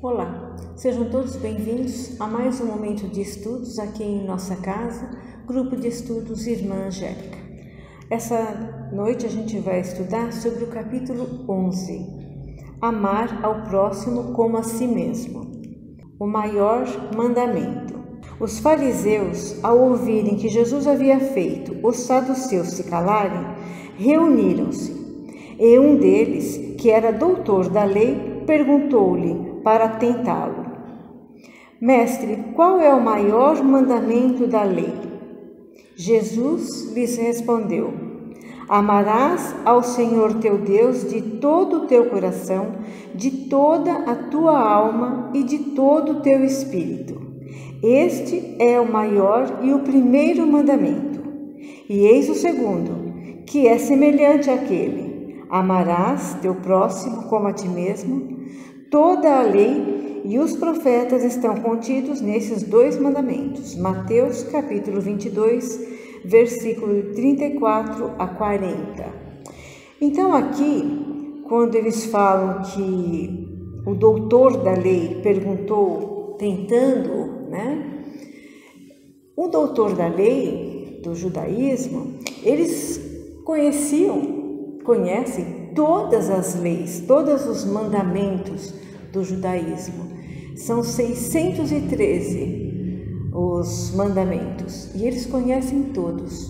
Olá, sejam todos bem-vindos a mais um momento de estudos aqui em nossa casa, Grupo de Estudos Irmã Angélica. Essa noite a gente vai estudar sobre o capítulo 11, Amar ao próximo como a si mesmo, o maior mandamento. Os fariseus, ao ouvirem que Jesus havia feito os saduceus se calarem, reuniram-se, e um deles, que era doutor da lei, perguntou-lhe para tentá-lo: Mestre, qual é o maior mandamento da lei? Jesus lhes respondeu: Amarás ao Senhor teu Deus de todo o teu coração, de toda a tua alma e de todo o teu espírito. Este é o maior e o primeiro mandamento. E eis o segundo, que é semelhante àquele: Amarás teu próximo como a ti mesmo. Toda a lei e os profetas estão contidos nesses dois mandamentos. Mateus capítulo 22, versículo 34 a 40. Então aqui, quando eles falam que o doutor da lei perguntou, tentando, o doutor da lei do judaísmo, eles conhecem todas as leis, todos os mandamentos do judaísmo. São 613 os mandamentos e eles conhecem todos.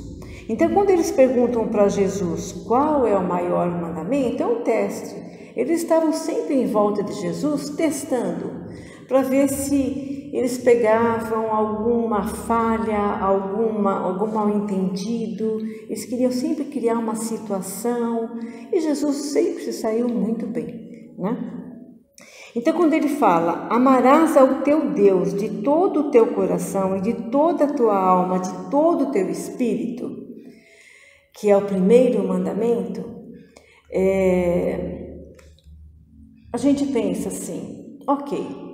Então, quando eles perguntam para Jesus qual é o maior mandamento, é um teste. Eles estavam sempre em volta de Jesus testando para ver se eles pegavam alguma falha, algum mal entendido. Eles queriam sempre criar uma situação e Jesus sempre se saiu muito bem, Então, quando ele fala: amarás ao teu Deus de todo o teu coração e de toda a tua alma, de todo o teu espírito, que é o primeiro mandamento, a gente pensa assim: ok,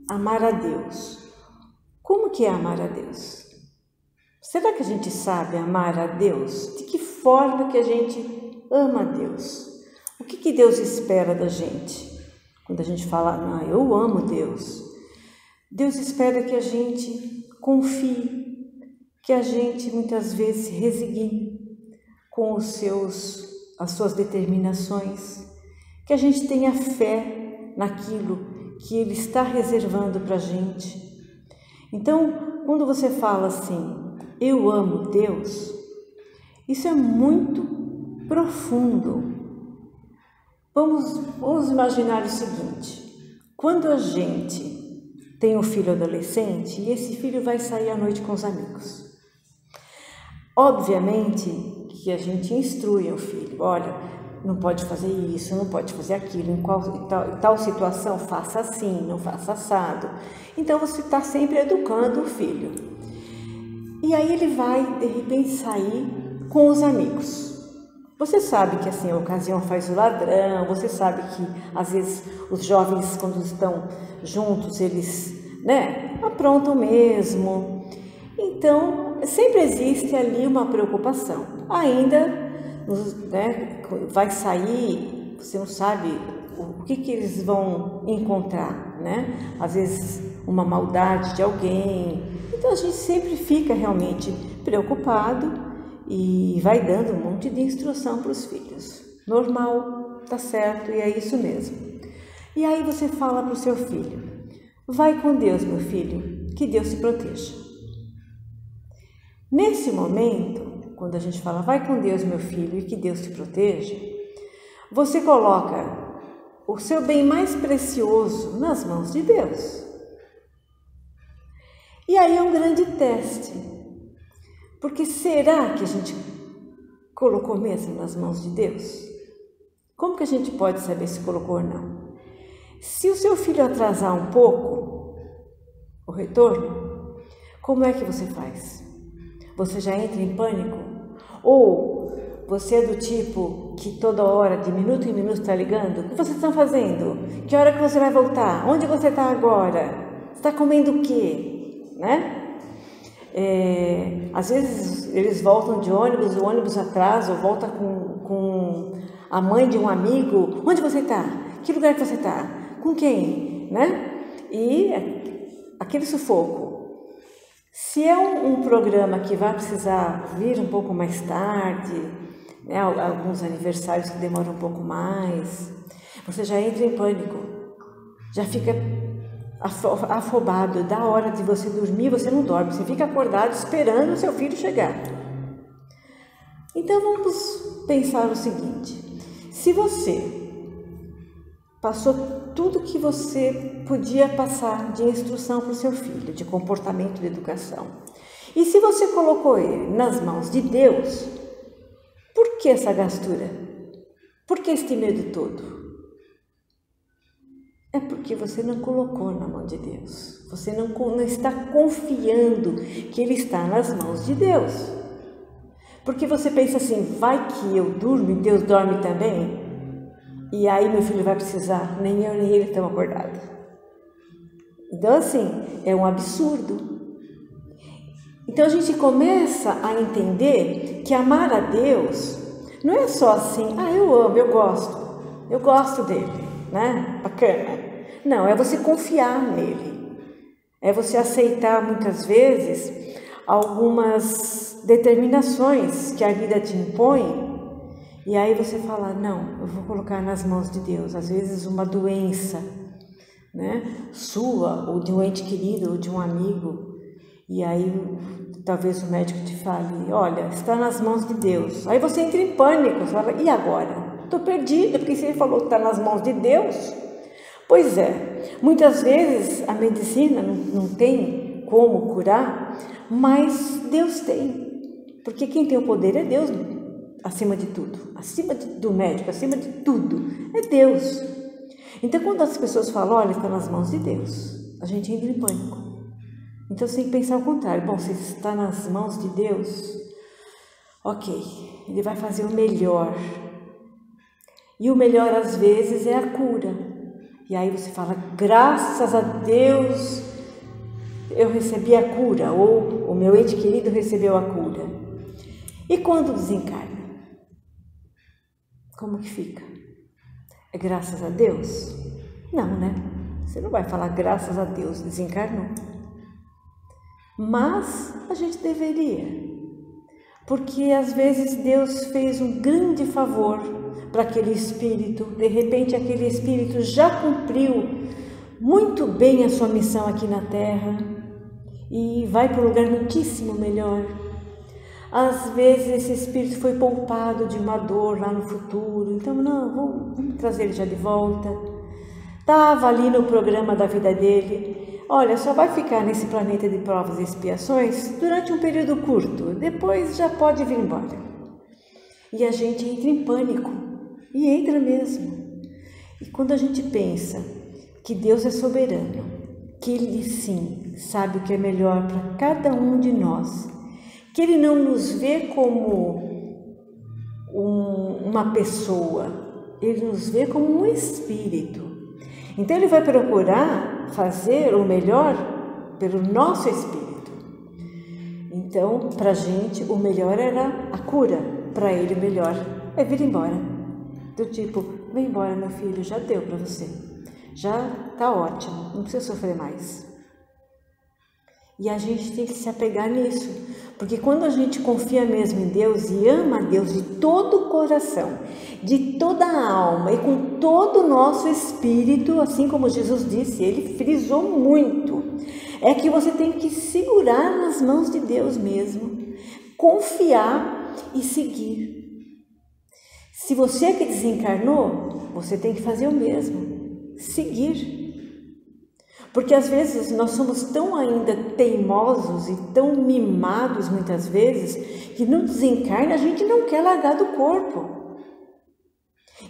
amar a Deus. Como que é amar a Deus? Será que a gente sabe amar a Deus? De que forma que a gente ama a Deus? O que Deus espera da gente? Quando a gente fala, eu amo Deus. Deus espera que a gente confie, que a gente muitas vezes se resigne com as suas determinações, que a gente tenha fé naquilo que Ele está reservando para a gente. Então, quando você fala assim, eu amo Deus, isso é muito profundo. Vamos imaginar o seguinte: quando a gente tem um filho adolescente e esse filho vai sair à noite com os amigos, obviamente que a gente instrui o filho: olha, não pode fazer isso, não pode fazer aquilo, em tal situação faça assim, não faça assado. Então você está sempre educando o filho. E aí ele vai de repente sair com os amigos. Você sabe que assim a ocasião faz o ladrão, você sabe que às vezes os jovens, quando estão juntos, eles aprontam mesmo. Então sempre existe ali uma preocupação. Ainda vai sair, você não sabe o que eles vão encontrar, Às vezes uma maldade de alguém. Então a gente sempre fica realmente preocupado e vai dando um monte de instrução para os filhos. Normal, tá certo, e é isso mesmo. E aí você fala para o seu filho: vai com Deus, meu filho, que Deus te proteja. Nesse momento, quando a gente fala vai com Deus, meu filho, e que Deus te proteja, você coloca o seu bem mais precioso nas mãos de Deus. E aí é um grande teste, porque será que a gente colocou mesmo nas mãos de Deus? Como que a gente pode saber se colocou ou não? Se o seu filho atrasar um pouco, o retorno, como é que você faz? Você já entra em pânico? Ou você é do tipo que toda hora, de minuto em minuto, está ligando? O que vocês estão fazendo? Que hora que você vai voltar? Onde você está agora? Você está comendo o quê? Né? Às vezes eles voltam de ônibus, o ônibus atrasa, ou volta com a mãe de um amigo. Onde você está? Que lugar que você está? Com quem? Né? E aquele sufoco. Se é um programa que vai precisar vir um pouco mais tarde, né, alguns aniversários que demoram um pouco mais, você já entra em pânico, já fica afobado. Da hora de você dormir, você não dorme, você fica acordado esperando o seu filho chegar. Então vamos pensar o seguinte: se você passou tudo que você podia passar de instrução para o seu filho, de comportamento, de educação, e se você colocou ele nas mãos de Deus, por que essa gastura? Por que este medo todo? É porque você não colocou na mão de Deus. Você não está confiando que ele está nas mãos de Deus. Porque você pensa assim, vai que eu durmo e Deus dorme também? E aí meu filho vai precisar, nem eu nem ele estão acordados. Então assim, é um absurdo. Então a gente começa a entender que amar a Deus não é só assim, eu amo, eu gosto dele, né? Bacana. Não, é você confiar nele. É você aceitar muitas vezes algumas determinações que a vida te impõe. E aí você fala, não, eu vou colocar nas mãos de Deus. Às vezes uma doença, né, sua, ou de um ente querido, ou de um amigo. E aí talvez o médico te fale, olha, está nas mãos de Deus. Aí você entra em pânico, você fala, e agora? Estou perdida, porque você falou que está nas mãos de Deus. Pois é, muitas vezes a medicina não tem como curar, mas Deus tem. Porque quem tem o poder é Deus. Acima de tudo, do médico, acima de tudo, é Deus. Então, quando as pessoas falam, olha, está nas mãos de Deus, a gente entra em pânico. Então, você tem que pensar ao contrário. Bom, se está nas mãos de Deus, ok, Ele vai fazer o melhor. E o melhor, às vezes, é a cura. E aí você fala, graças a Deus, eu recebi a cura, ou o meu ente querido recebeu a cura. E quando desencarna? Como que fica? É graças a Deus? Não, né? Você não vai falar graças a Deus, desencarnou. Mas a gente deveria. Porque às vezes Deus fez um grande favor para aquele espírito. De repente aquele espírito já cumpriu muito bem a sua missão aqui na Terra e vai para um lugar muitíssimo melhor. Às vezes esse espírito foi poupado de uma dor lá no futuro, então não, vamos trazer ele já de volta. Estava ali no programa da vida dele, olha, só vai ficar nesse planeta de provas e expiações durante um período curto, depois já pode vir embora. E a gente entra em pânico, e entra mesmo. E quando a gente pensa que Deus é soberano, que Ele sim sabe o que é melhor para cada um de nós, que Ele não nos vê como uma pessoa, Ele nos vê como um espírito. Então Ele vai procurar fazer o melhor pelo nosso espírito. Então, para a gente, o melhor era a cura. Para Ele, o melhor é vir embora. Do tipo, vem embora meu filho, já deu para você. Já está ótimo, não precisa sofrer mais. E a gente tem que se apegar nisso, porque quando a gente confia mesmo em Deus e ama a Deus de todo o coração, de toda a alma e com todo o nosso espírito, assim como Jesus disse, Ele frisou muito, é que você tem que segurar nas mãos de Deus mesmo, confiar e seguir. Se você é que desencarnou, você tem que fazer o mesmo, seguir. Porque às vezes nós somos tão ainda teimosos e tão mimados muitas vezes que no desencarne a gente não quer largar do corpo.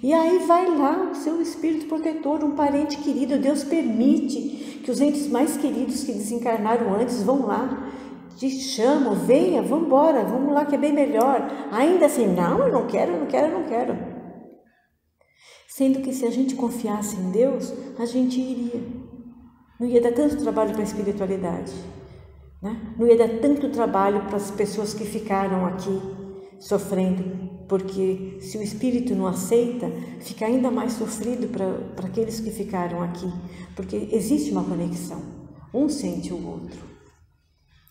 E aí vai lá o seu espírito protetor, um parente querido, Deus permite que os entes mais queridos que desencarnaram antes vão lá, te chamam, venha, vamos embora, vamos lá que é bem melhor. Ainda assim, não, eu não quero, eu não quero, eu não quero. Sendo que se a gente confiasse em Deus, a gente iria. Não ia dar tanto trabalho para a espiritualidade, né? Não ia dar tanto trabalho para as pessoas que ficaram aqui sofrendo, porque se o espírito não aceita, fica ainda mais sofrido para aqueles que ficaram aqui, porque existe uma conexão, um sente o outro.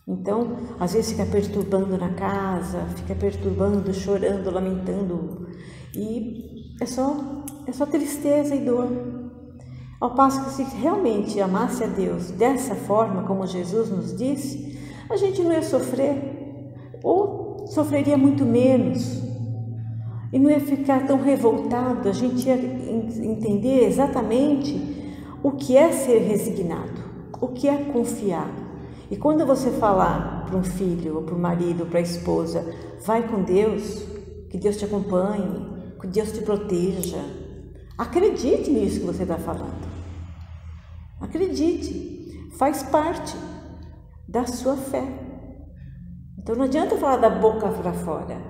Então, às vezes fica perturbando na casa, fica perturbando, chorando, lamentando, e é só tristeza e dor. Ao passo que se realmente amasse a Deus dessa forma, como Jesus nos disse, a gente não ia sofrer, ou sofreria muito menos, e não ia ficar tão revoltado, a gente ia entender exatamente o que é ser resignado, o que é confiar. E quando você falar para um filho, ou para o marido, ou para a esposa, vai com Deus, que Deus te acompanhe, que Deus te proteja, acredite nisso que você está falando. Acredite, faz parte da sua fé. Então não adianta falar da boca para fora.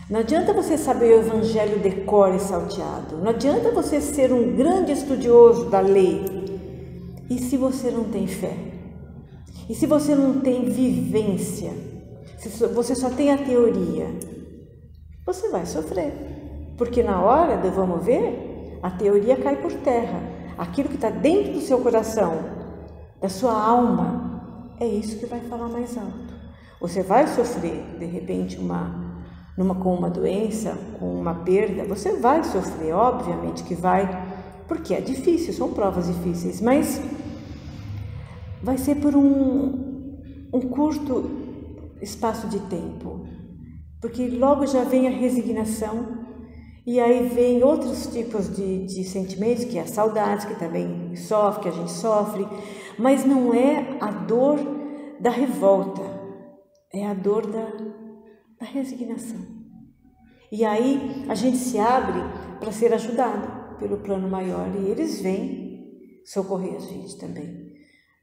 Não adianta você saber o evangelho de cor e salteado. Não adianta você ser um grande estudioso da lei. E se você não tem fé? E se você não tem vivência? Se você só tem a teoria? Você vai sofrer. Porque na hora do vamos ver, a teoria cai por terra. Aquilo que está dentro do seu coração, da sua alma, é isso que vai falar mais alto. Você vai sofrer, de repente, com uma doença, com uma perda, você vai sofrer, obviamente que vai, porque é difícil, são provas difíceis, mas vai ser por um curto espaço de tempo, porque logo já vem a resignação, e aí vem outros tipos de sentimentos, que é a saudade, que também sofre, que a gente sofre, mas não é a dor da revolta, é a dor da resignação. E aí a gente se abre para ser ajudado pelo plano maior, e eles vêm socorrer a gente também.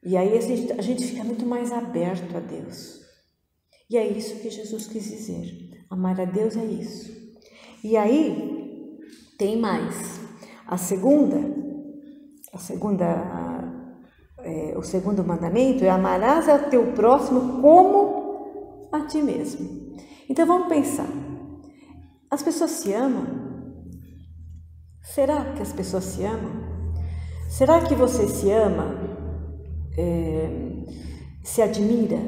E aí a gente fica muito mais aberto a Deus. E é isso que Jesus quis dizer. Amar a Deus é isso. E aí, tem mais. O segundo mandamento é: amarás ao teu próximo como a ti mesmo. Então vamos pensar. As pessoas se amam? Será que as pessoas se amam? Será que você se ama? Se admira?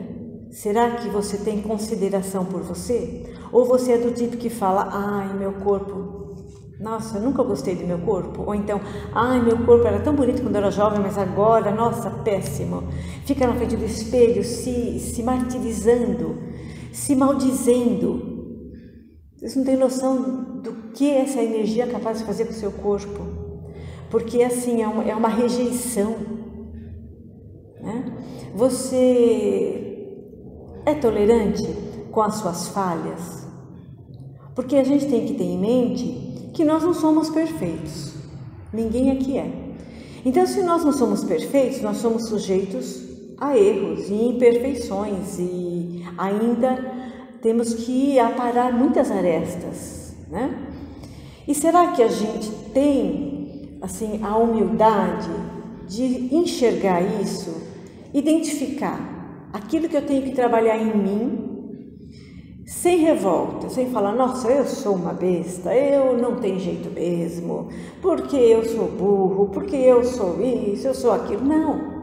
Será que você tem consideração por você? Ou você é do tipo que fala: ai, meu corpo, nossa, eu nunca gostei do meu corpo. Ou então: ai, meu corpo era tão bonito quando eu era jovem, mas agora, nossa, péssimo. Fica na frente do espelho se martirizando, se maldizendo. Vocês não têm noção do que essa energia é capaz de fazer com o seu corpo. Porque assim, é uma rejeição, né? Você é tolerante com as suas falhas? Porque a gente tem que ter em mente que nós não somos perfeitos. Ninguém aqui é. Então, se nós não somos perfeitos, nós somos sujeitos a erros e imperfeições, e ainda temos que aparar muitas arestas, né? E será que a gente tem, assim, a humildade de enxergar isso, identificar aquilo que eu tenho que trabalhar em mim, sem revolta, sem falar: nossa, eu sou uma besta, eu não tenho jeito mesmo, porque eu sou burro, porque eu sou isso, eu sou aquilo. Não.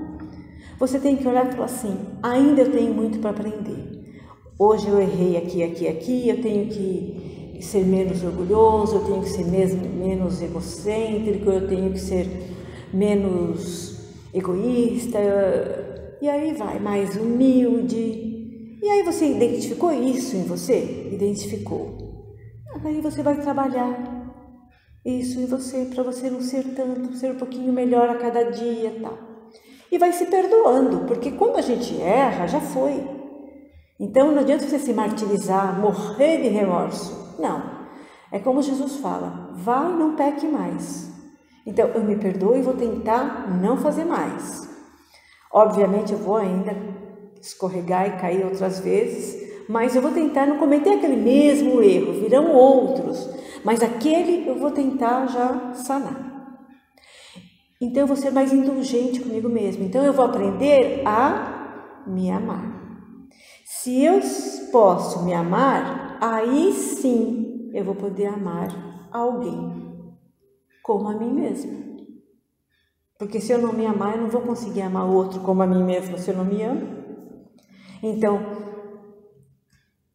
Você tem que olhar e falar assim: ainda eu tenho muito para aprender. Hoje eu errei aqui, eu tenho que ser menos orgulhoso, eu tenho que ser menos egocêntrico, eu tenho que ser menos egoísta, e aí vai, mais humilde. E aí você identificou isso em você? Identificou. Aí você vai trabalhar isso em você, para você não ser tanto, ser um pouquinho melhor a cada dia e tal. E vai se perdoando, porque quando a gente erra, já foi. Então não adianta você se martirizar, morrer de remorso. Não. É como Jesus fala: vai, não peque mais. Então eu me perdoo e vou tentar não fazer mais. Obviamente eu vou ainda escorregar e cair outras vezes, mas eu vou tentar não cometer aquele mesmo erro, virão outros, mas aquele eu vou tentar já sanar. Então eu vou ser mais indulgente comigo mesmo, então eu vou aprender a me amar. Se eu posso me amar, aí sim eu vou poder amar alguém como a mim mesma. Porque se eu não me amar, eu não vou conseguir amar o outro como a mim mesma, se eu não me amo. Então,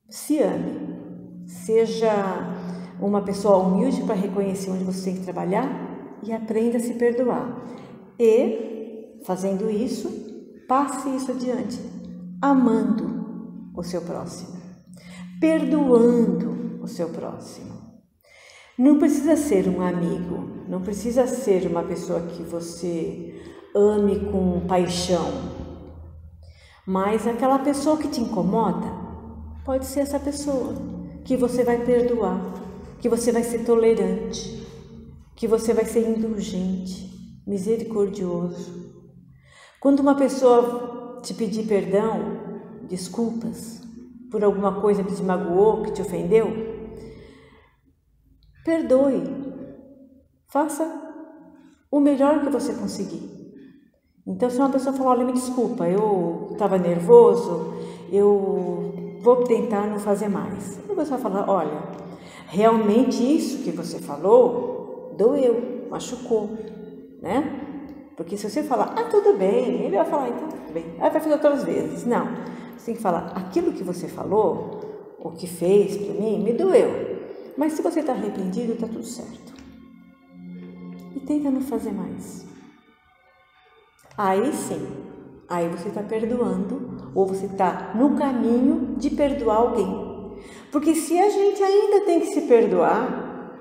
se ame. Seja uma pessoa humilde para reconhecer onde você tem que trabalhar e aprenda a se perdoar. E, fazendo isso, passe isso adiante, amando o seu próximo, perdoando o seu próximo. Não precisa ser um amigo, não precisa ser uma pessoa que você ame com paixão, mas aquela pessoa que te incomoda, pode ser essa pessoa que você vai perdoar, que você vai ser tolerante, que você vai ser indulgente, misericordioso. Quando uma pessoa te pedir perdão, desculpas, por alguma coisa que te magoou, que te ofendeu, perdoe, faça o melhor que você conseguir. Então, se uma pessoa falar, olha, me desculpa, eu estava nervoso, eu vou tentar não fazer mais. E você vai falar, olha, realmente isso que você falou doeu, machucou, né? Porque se você falar, tudo bem, ele vai falar, então tudo bem, aí vai fazer outras vezes. Não, você tem que falar, aquilo que você falou, o que fez para mim, me doeu. Mas se você está arrependido, está tudo certo. E tenta não fazer mais. Aí sim, aí você está perdoando, ou você está no caminho de perdoar alguém. Porque se a gente ainda tem que se perdoar,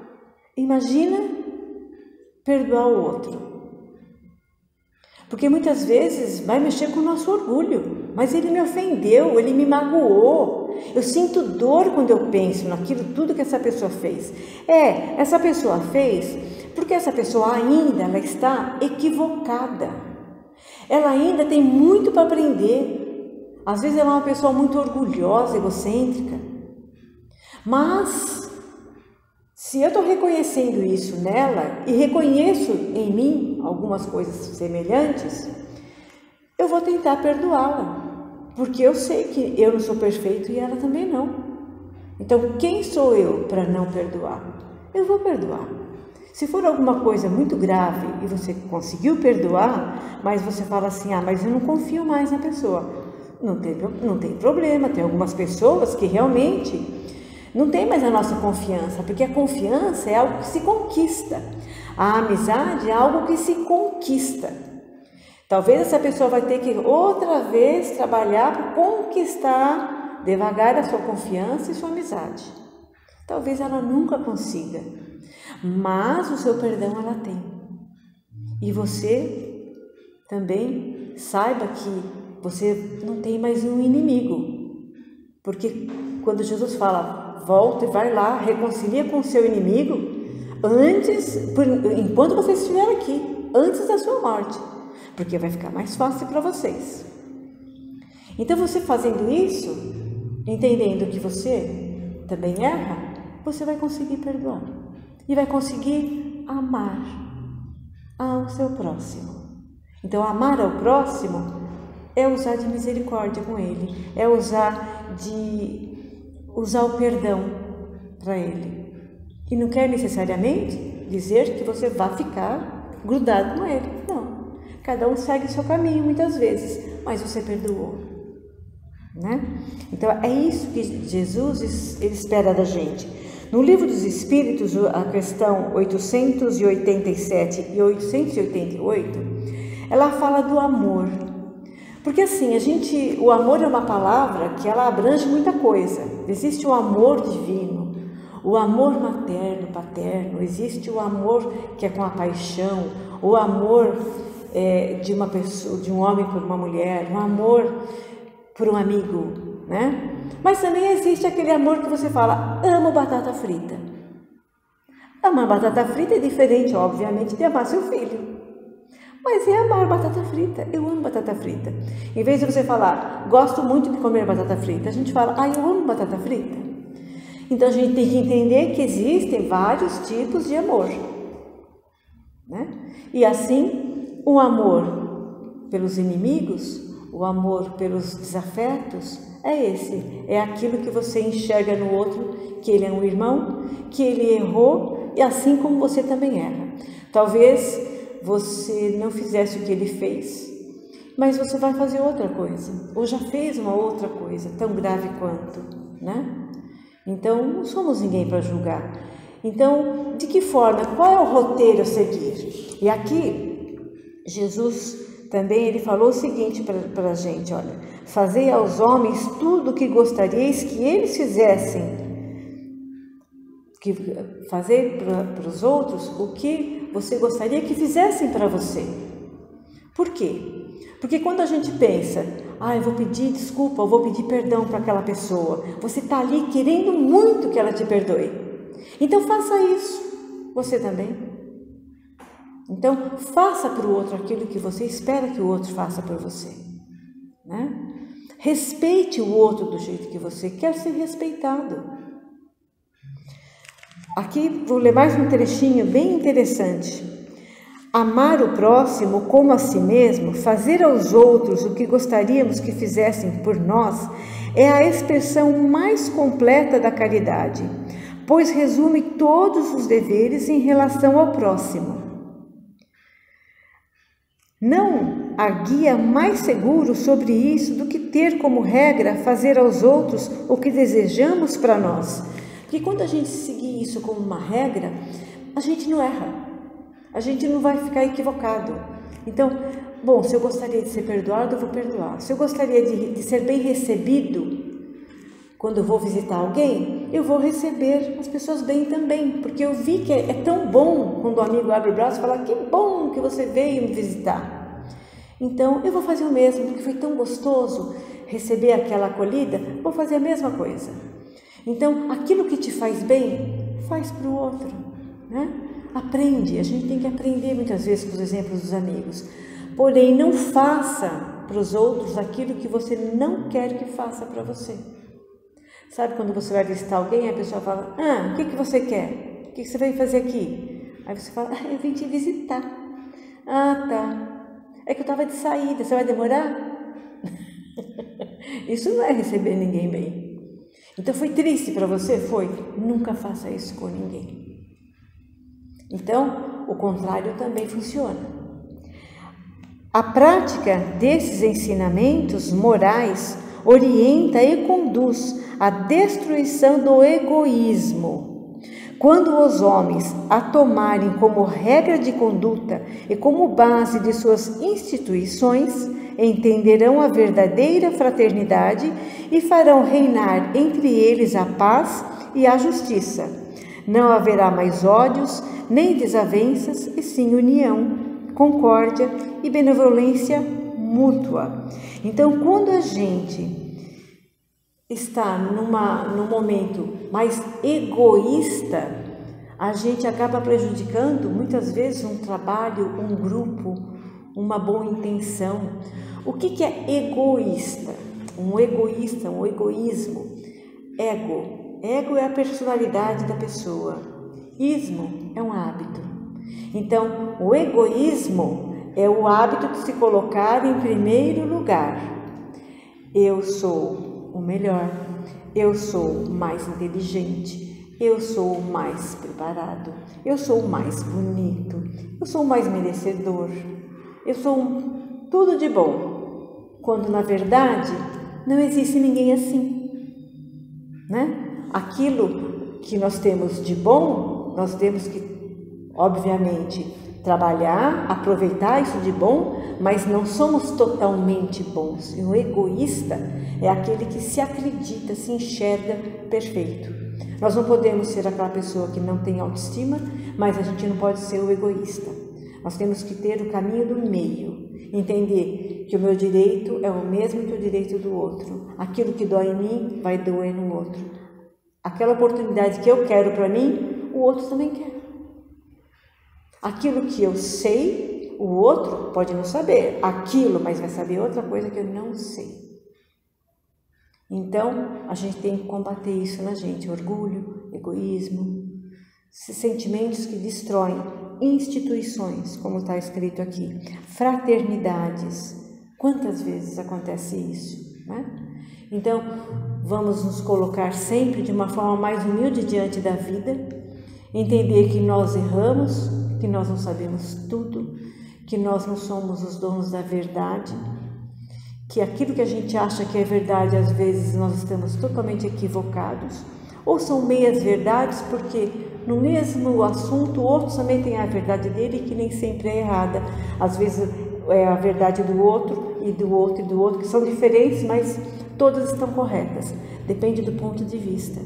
imagina perdoar o outro. Porque muitas vezes vai mexer com o nosso orgulho. Mas ele me ofendeu, ele me magoou. Eu sinto dor quando eu penso naquilo tudo que essa pessoa fez. Essa pessoa fez porque essa pessoa ainda ela está equivocada. Ela ainda tem muito para aprender. Às vezes ela é uma pessoa muito orgulhosa, egocêntrica. Mas se eu estou reconhecendo isso nela e reconheço em mim algumas coisas semelhantes, eu vou tentar perdoá-la. Porque eu sei que eu não sou perfeito e ela também não. Então, quem sou eu para não perdoar? Eu vou perdoar. Se for alguma coisa muito grave e você conseguiu perdoar, mas você fala assim, mas eu não confio mais na pessoa. Não tem problema, tem algumas pessoas que realmente não tem mais a nossa confiança, porque a confiança é algo que se conquista. A amizade é algo que se conquista. Talvez essa pessoa vai ter que outra vez trabalhar para conquistar devagar a sua confiança e sua amizade. Talvez ela nunca consiga, mas o seu perdão ela tem. E você também saiba que você não tem mais um inimigo. Porque quando Jesus fala, volta e vai lá, reconcilia com o seu inimigo, enquanto você estiver aqui, antes da sua morte. Porque vai ficar mais fácil para vocês. Então, você fazendo isso, entendendo que você também erra, você vai conseguir perdoar. E vai conseguir amar ao seu próximo. Então, amar ao próximo é usar de misericórdia com ele. É usar o perdão para ele. E não quer necessariamente dizer que você vai ficar grudado com ele. Não. Cada um segue o seu caminho muitas vezes, mas você perdoou, né? Então é isso que Jesus ele espera da gente. No Livro dos Espíritos, a questão 887 e 888, ela fala do amor. Porque assim, o amor é uma palavra que ela abrange muita coisa. Existe o amor divino, o amor materno, paterno, existe o amor que é com a paixão, o amor de uma pessoa, de um homem por uma mulher, um amor por um amigo, né? Mas também existe aquele amor que você fala, amo batata frita. Amar batata frita é diferente, obviamente, de amar seu filho. Mas é amar batata frita. Eu amo batata frita. Em vez de você falar, gosto muito de comer batata frita, a gente fala, eu amo batata frita. Então a gente tem que entender que existem vários tipos de amor, né? E assim, o amor pelos inimigos, o amor pelos desafetos, é esse. É aquilo que você enxerga no outro, que ele é um irmão, que ele errou, e assim como você também erra. Talvez você não fizesse o que ele fez, mas você vai fazer outra coisa, ou já fez uma outra coisa, tão grave quanto, né? Então, não somos ninguém para julgar. Então, de que forma? Qual é o roteiro a seguir? E aqui, Jesus também ele falou o seguinte para a gente, olha, fazei aos homens tudo o que gostaríeis que eles fizessem, fazer para os outros o que você gostaria que fizessem para você. Por quê? Porque quando a gente pensa, eu vou pedir desculpa, eu vou pedir perdão para aquela pessoa, você está ali querendo muito que ela te perdoe. Então faça isso, você também. Então faça para o outro aquilo que você espera que o outro faça por você, né? Respeite o outro do jeito que você quer ser respeitado. Aqui vou ler mais um trechinho bem interessante. Amar o próximo como a si mesmo, fazer aos outros o que gostaríamos que fizessem por nós, é a expressão mais completa da caridade, pois resume todos os deveres em relação ao próximo. Não há guia mais seguro sobre isso do que ter como regra fazer aos outros o que desejamos para nós. Porque quando a gente seguir isso como uma regra, a gente não erra. A gente não vai ficar equivocado. Então, bom, se eu gostaria de ser perdoado, eu vou perdoar. Se eu gostaria de ser bem recebido, quando eu vou visitar alguém, eu vou receber as pessoas bem também. Porque eu vi que é tão bom quando o amigo abre o braço e fala, que bom que você veio me visitar. Então, eu vou fazer o mesmo, porque foi tão gostoso receber aquela acolhida, vou fazer a mesma coisa. Então, aquilo que te faz bem, faz para o outro, né? Aprende, a gente tem que aprender muitas vezes com os exemplos dos amigos. Porém, não faça para os outros aquilo que você não quer que faça para você. Sabe quando você vai visitar alguém, a pessoa fala, o que você quer? O que você veio fazer aqui? Aí você fala, eu vim te visitar. Tá. É que eu estava de saída, você vai demorar? Isso não é receber ninguém bem. Então foi triste para você? Foi. Nunca faça isso com ninguém. Então, o contrário também funciona. A prática desses ensinamentos morais orienta e conduz à destruição do egoísmo. Quando os homens a tomarem como regra de conduta e como base de suas instituições, entenderão a verdadeira fraternidade e farão reinar entre eles a paz e a justiça. Não haverá mais ódios, nem desavenças, e sim união, concórdia e benevolência mútua. Então, quando a gente está num momento mais egoísta, a gente acaba prejudicando muitas vezes um trabalho, um grupo, uma boa intenção. O que é egoísta? Um egoísmo. Ego é a personalidade da pessoa. Ismo é um hábito. Então, o egoísmo é o hábito de se colocar em primeiro lugar. Eu sou o melhor, eu sou o mais inteligente, eu sou o mais preparado, eu sou o mais bonito, eu sou o mais merecedor, eu sou tudo de bom. Quando, na verdade, não existe ninguém assim, né? Aquilo que nós temos de bom, nós temos que, obviamente, trabalhar, aproveitar isso de bom, mas não somos totalmente bons. E o egoísta é aquele que se acredita, se enxerga perfeito. Nós não podemos ser aquela pessoa que não tem autoestima, mas a gente não pode ser o egoísta. Nós temos que ter o caminho do meio, entender que o meu direito é o mesmo que o direito do outro. Aquilo que dói em mim vai doer no outro. Aquela oportunidade que eu quero para mim, o outro também quer. Aquilo que eu sei, o outro pode não saber aquilo, mas vai saber outra coisa que eu não sei. Então, a gente tem que combater isso na gente, orgulho, egoísmo, esses sentimentos que destroem instituições, como está escrito aqui, fraternidades. Quantas vezes acontece isso, né? Então, vamos nos colocar sempre de uma forma mais humilde diante da vida, entender que nós erramos, que nós não sabemos tudo, que nós não somos os donos da verdade, que aquilo que a gente acha que é verdade, às vezes nós estamos totalmente equivocados, ou são meias verdades, porque no mesmo assunto, outros também têm a verdade dele, que nem sempre é errada. Às vezes é a verdade do outro, e do outro, e do outro, que são diferentes, mas todas estão corretas. Depende do ponto de vista,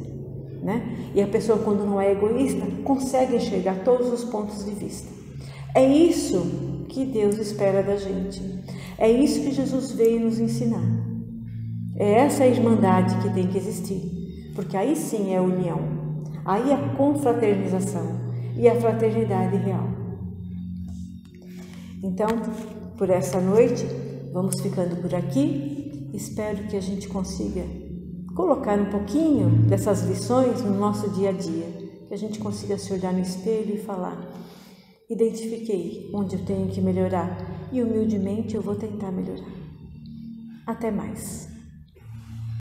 né? E a pessoa, quando não é egoísta, consegue enxergar todos os pontos de vista. É isso que Deus espera da gente. É isso que Jesus veio nos ensinar. É essa irmandade que tem que existir, porque aí sim é a união, aí a confraternização e a fraternidade real. Então, por essa noite, vamos ficando por aqui. Espero que a gente consiga colocar um pouquinho dessas lições no nosso dia a dia, que a gente consiga se olhar no espelho e falar: identifiquei onde eu tenho que melhorar e humildemente eu vou tentar melhorar. Até mais.